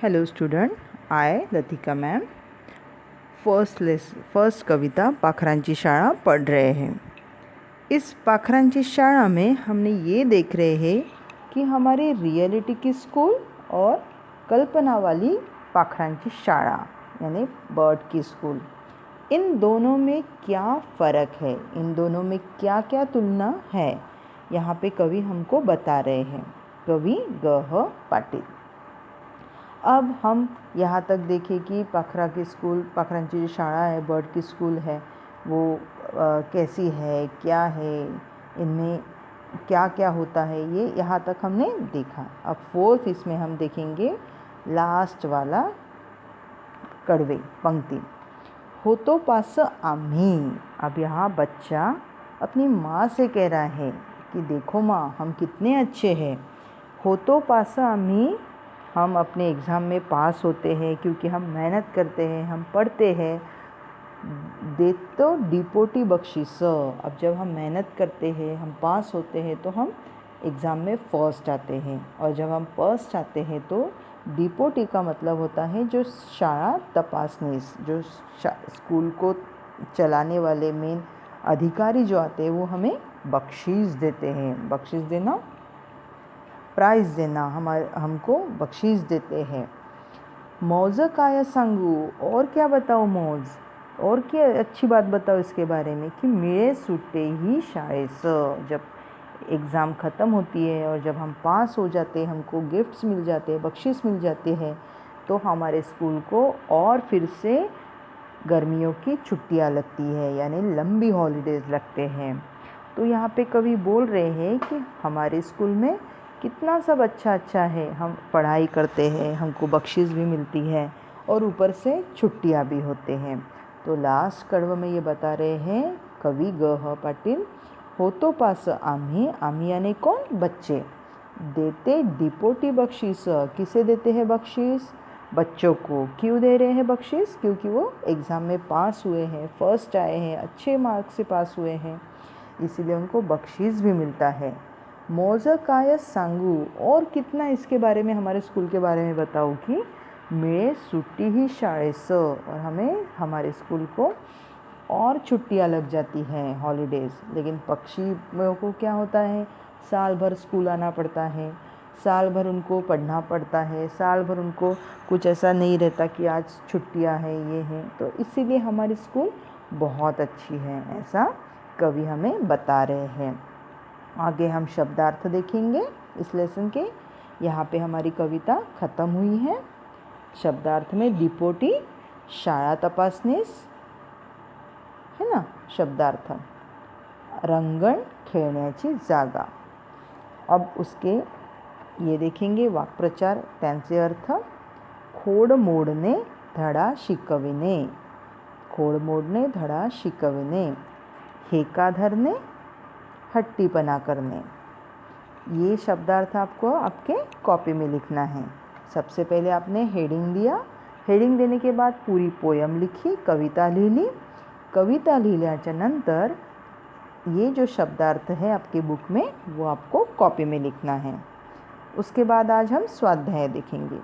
Hello student, आय Latika ma'am first कविता पाखरांची शाळा पढ़ रहे हैं। इस पाखरांची शाळा में हमने ये देख रहे हैं कि हमारे रियलिटी की स्कूल और कल्पना वाली पाखरांची शाळा यानी बर्ड की स्कूल, इन दोनों में क्या फ़र्क है, इन दोनों में क्या क्या तुलना है, यहाँ पे कवि हमको बता रहे हैं। कवि ग.ह. पाटील। अब हम यहाँ तक देखें कि पाखरांची जो शाळा है, बर्ड की स्कूल है, वो कैसी है, क्या है, इनमें क्या क्या होता है, ये यहाँ तक हमने देखा। अब फोर्थ इसमें हम देखेंगे लास्ट वाला कड़वे पंक्ति, होतो पास आम्ही। अब यहाँ बच्चा अपनी माँ से कह रहा है कि देखो माँ, हम कितने अच्छे हैं। होतो पास आम्ही, हम अपने एग्ज़ाम में पास होते हैं क्योंकि हम मेहनत करते हैं, हम पढ़ते हैं। देतो डिपोटी बख्शीस, अब जब हम मेहनत करते हैं, हम पास होते हैं तो हम एग्ज़ाम में फर्स्ट आते हैं, और जब हम फर्स्ट आते हैं तो डिपोटी का मतलब होता है जो शाळा तपासनीस, जो स्कूल को चलाने वाले मेन अधिकारी जो आते हैं वो हमें बख्शीश देते हैं। बख्शीश देना, प्राइज़ देना, हमको बख्शीश देते हैं। मौज काय सांगू, और क्या बताओ मौज, और क्या अच्छी बात बताओ इसके बारे में कि मिळे सुटे ही शाळेस, जब एग्ज़ाम ख़त्म होती है और जब हम पास हो जाते हैं, हमको गिफ्ट्स मिल जाते हैं, बख्शीश मिल जाते हैं, तो हमारे स्कूल को और फिर से गर्मियों की छुट्टियां लगती है, यानी लंबी हॉलीडेज़ लगते हैं। तो यहाँ पे कवि बोल रहे हैं कि हमारे स्कूल में कितना सब अच्छा है, हम पढ़ाई करते हैं, हमको बख्शीश भी मिलती है और ऊपर से छुट्टियाँ भी होते हैं। तो लास्ट कड़व में ये बता रहे हैं कवि ग.ह. पाटील, होतो पास आम्ही, आम्ही यानी कौन, बच्चे, देते डिपोटी बख्शीस, किसे देते हैं बख्शीश, बच्चों को। क्यों दे रहे हैं बख्शीश, क्योंकि वो एग्ज़ाम में पास हुए हैं, फर्स्ट आए हैं, अच्छे मार्क्स से पास हुए हैं, इसीलिए उनको बख्शीश भी मिलता है। मौज काय सांगू, और कितना इसके बारे में, हमारे स्कूल के बारे में बताओ कि मिळे सुट्टी ही शाळेस, और हमें हमारे स्कूल को और छुट्टियां लग जाती हैं, हॉलीडेज़। लेकिन पक्षियों को क्या होता है, साल भर स्कूल आना पड़ता है, साल भर उनको पढ़ना पड़ता है, साल भर उनको कुछ ऐसा नहीं रहता कि आज छुट्टियां हैं, ये हैं। तो इसीलिए हमारी स्कूल बहुत अच्छी है, ऐसा कवि हमें बता रहे हैं। आगे हम शब्दार्थ देखेंगे इस लेसन के। यहाँ पे हमारी कविता ख़त्म हुई है। शब्दार्थ में डिपोटी, शाळा तपासनीस है ना शब्दार्थ, रंगण खेळण्याची जागा। अब उसके ये देखेंगे वाक्प्रचार, त्यांचे अर्थ। खोड मोडणे, धडा शिकविणे, खोड मोडणे, धडा शिकविणे, हेका धरणे, हट्टीपना करणे। ये शब्दार्थ आपको आपके कॉपी में लिखना है। सबसे पहले आपने हेडिंग दिया, हेडिंग देने के बाद पूरी पोयम लिखी, कविता लिहिली, कविता लिहिल्याच्या नंतर ये जो शब्दार्थ है आपके बुक में वो आपको कॉपी में लिखना है। उसके बाद आज हम स्वाध्याय देखेंगे।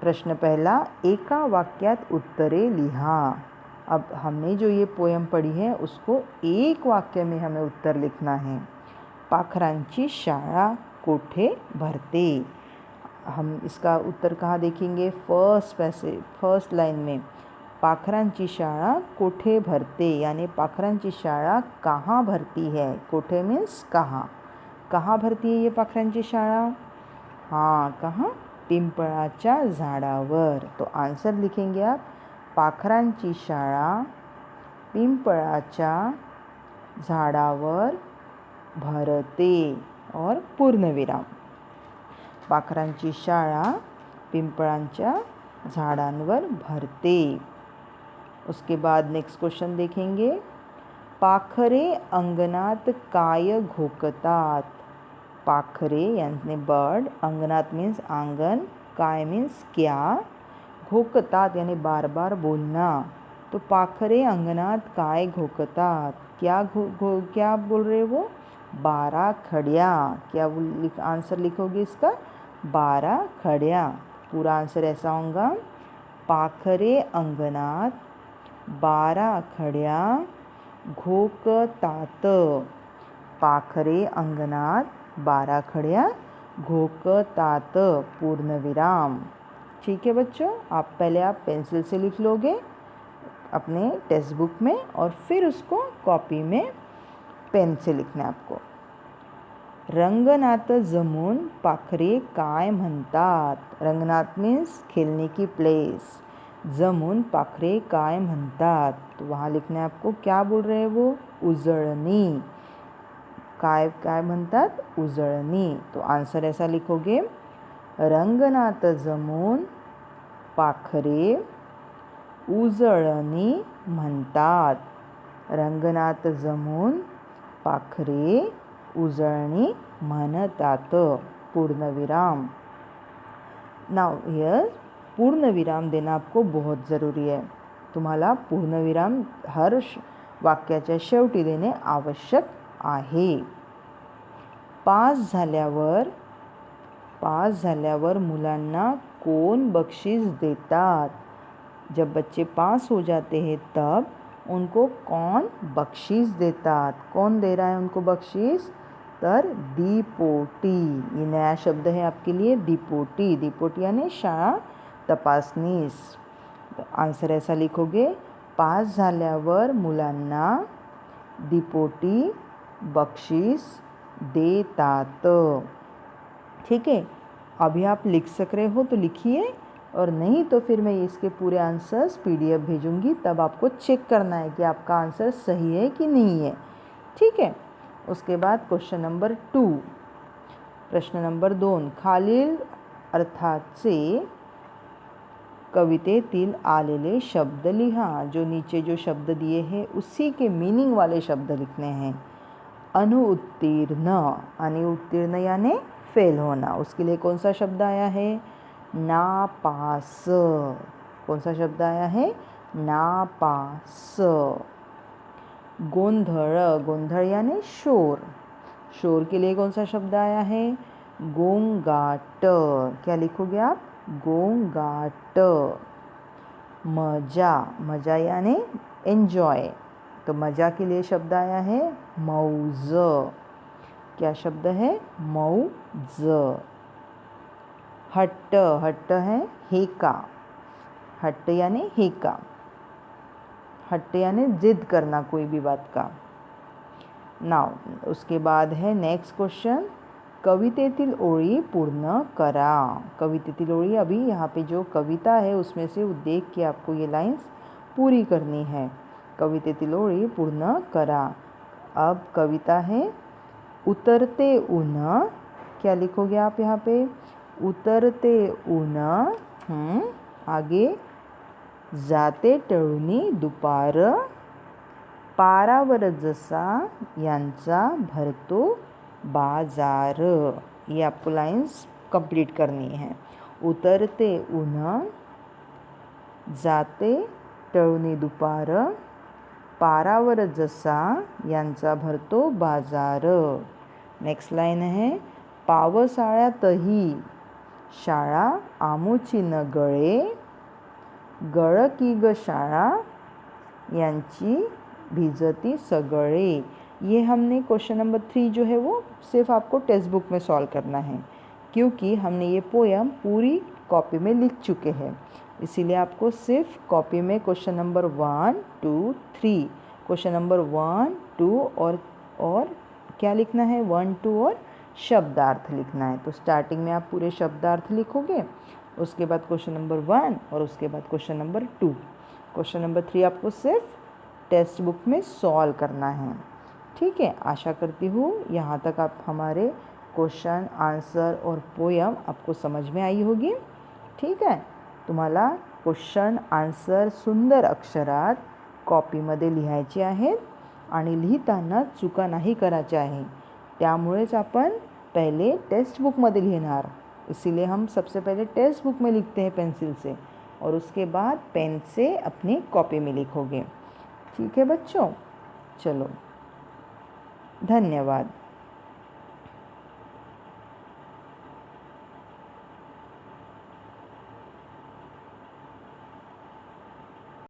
प्रश्न पहला, एका वाक्यात उत्तरे लिहा। अब हमने जो ये पोयम पढ़ी है उसको एक वाक्य में हमें उत्तर लिखना है। पाखरांची शाळा कोठे भरते, हम इसका उत्तर कहाँ देखेंगे, फर्स्ट लाइन में, पाखरांची शाळा कोठे भरते, यानी पाखरांची शाळा कहाँ भरती है। कोठे मीन्स कहाँ, कहाँ भरती है ये पाखरांची शाळा, हाँ कहाँ, पिंपळाच्या झाडावर। तो आंसर लिखेंगे आप, पाखरांची शाळा पिंपळाच्या झाडावर भरते, और पूर्णविराम। पाखरांची शाळा पिंपळांच्या झाडांवर भरते। उसके बाद नेक्स्ट क्वेश्चन देखेंगे, पाखरे अंगणात काय घोकतात। पाखरे यानी बर्ड, अंगणात मीन्स आंगन, काय मीन्स क्या, घोकतात यानी बार बार बोलना। तो पाखरे अंगणात काय घोकतात, क्या बोल रहे वो, 12 खड़िया। क्या आंसर लिखोगे इसका, 12 खड़िया। पूरा आंसर ऐसा होगा, पाखरे अंगणात 12 खड्या घोकतात. पाखरे अंगणात 12 खड्या घोकतात, पूर्णविराम. ठीक है बच्चों, पहले आप पेंसिल से लिख लोगे अपने टेक्स्ट बुक में और फिर उसको कॉपी में पेन से लिखना है आपको. रंगनात जमून पाखरे काय म्हणतात. रंगनाथ मीन्स खेलने की प्लेस. जमून पाखरे काय म्हणतात, तो वहाँ लिखना है आपको. क्या बोल रहे हैं वो? उजळणी. काय काय म्हणतात? उजळणी. तो आंसर ऐसा लिखोगे, रंगनात जमून पाखरे उजळणी म्हणतात. रंगनात जमून पाखरे उजळणी म्हणतात, पूर्णविराम. नाउ हियर पूर्णविराम देना आपको बहुत ज़रूरी है. तुम्हाला पूर्णविराम हर वाक्याच्या शेवटी देणे आवश्यक आहे. पास झाल्यावर मुलांना कौन बख्शीश देतात. जब बच्चे पास हो जाते हैं तब उनको कौन बख्शीश देतात. कौन दे रहा है उनको बख्शीश? तर दीपोटी. ये नया शब्द है आपके लिए, दीपोटी. दीपोटी यानी शाळा तपासनीस. आंसर ऐसा लिखोगे, पास झाल्यावर मुलांना दीपोटी बख्शीश देतात. ठीक है, अभी आप लिख सक रहे हो तो लिखिए, और नहीं तो फिर मैं इसके पूरे आंसर्स PDF भेजूंगी, तब आपको चेक करना है कि आपका आंसर सही है कि नहीं है. ठीक है. उसके बाद क्वेश्चन नंबर 2. प्रश्न नंबर 2, खालील अर्थाचे कवितेतील आलेले शब्द लिहा. जो नीचे जो शब्द दिए हैं उसी के मीनिंग वाले शब्द लिखने हैं. अनुत्तीर्ण. अनुत्तीर्ण यानी फेल होना. उसके लिए कौन सा शब्द आया है? नापास. कौन सा शब्द आया है? नापास. गोंधळ. गोंधळ यानी शोर. शोर के लिए कौन सा शब्द आया है? गोंगाट. क्या लिखोगे आप? गोंगाट. मजा. मजा यानी एंजॉय. तो मजा के लिए शब्द आया है मौज. क्या शब्द है? मौज. हट्ट. हट्ट है हेका. हट्ट यानी हेका. हट्ट यानी जिद करना कोई भी बात का. नाउ उसके बाद है नेक्स्ट क्वेश्चन, कवितेतील ओळी पूर्ण करा. कवितेतील ओळी, अभी यहाँ पे जो कविता है उसमें से देख के आपको ये लाइंस पूरी करनी है. कवितेतील ओळी पूर्ण करा. अब कविता है उतरते ऊन. क्या लिखोगे आप यहाँ पे? उतरते ऊन. आगे जाते टळूनी दुपार, पारावर जसा यांचा भरतो बाजार. ये आपको लाइंस कंप्लीट करनी है. उतरते ऊन, जाते टळूनी दुपार, पारावर जसा यांचा भरतो बाजार. नेक्स्ट लाइन है, पावसाळ्यातही शाळा आमुची न गळे, गळ की ग शाळा यांची भिजती सगळे. ये हमने क्वेश्चन नंबर 3 जो है वो सिर्फ आपको टेक्स्ट बुक में सॉल्व करना है, क्योंकि हमने ये पोयम पूरी कॉपी में लिख चुके हैं. इसीलिए आपको सिर्फ कॉपी में क्वेश्चन नंबर 1, 2, 3, क्वेश्चन नंबर 1, 2 और क्या लिखना है? 1, 2 और शब्दार्थ लिखना है. तो स्टार्टिंग में आप पूरे शब्दार्थ लिखोगे, उसके बाद क्वेश्चन नंबर 1 और उसके बाद क्वेश्चन नंबर 2. क्वेश्चन नंबर 3 आपको सिर्फ टेक्स्ट बुक में सॉल्व करना है. ठीक है, आशा करती हूँ यहाँ तक आप हमारे क्वेश्चन, आंसर और पोयम आपको समझ में आई होगी. ठीक आहे, तुम्हाला क्वेश्चन आन्सर सुंदर अक्षरात कॉपीमध्ये लिहायचे आहेत आणि लिहिताना चुका नहीं करायच्या आहे. त्यामुळेच आपण पहले टेक्स्ट बुक में लिखनार. इसीलिए हम सबसे पहले टेक्स्ट बुक में लिखते हैं पेंसिल से, और उसके बाद पेन से अपनी कॉपी में लिखोगे. ठीक है बच्चों, चलो धन्यवाद.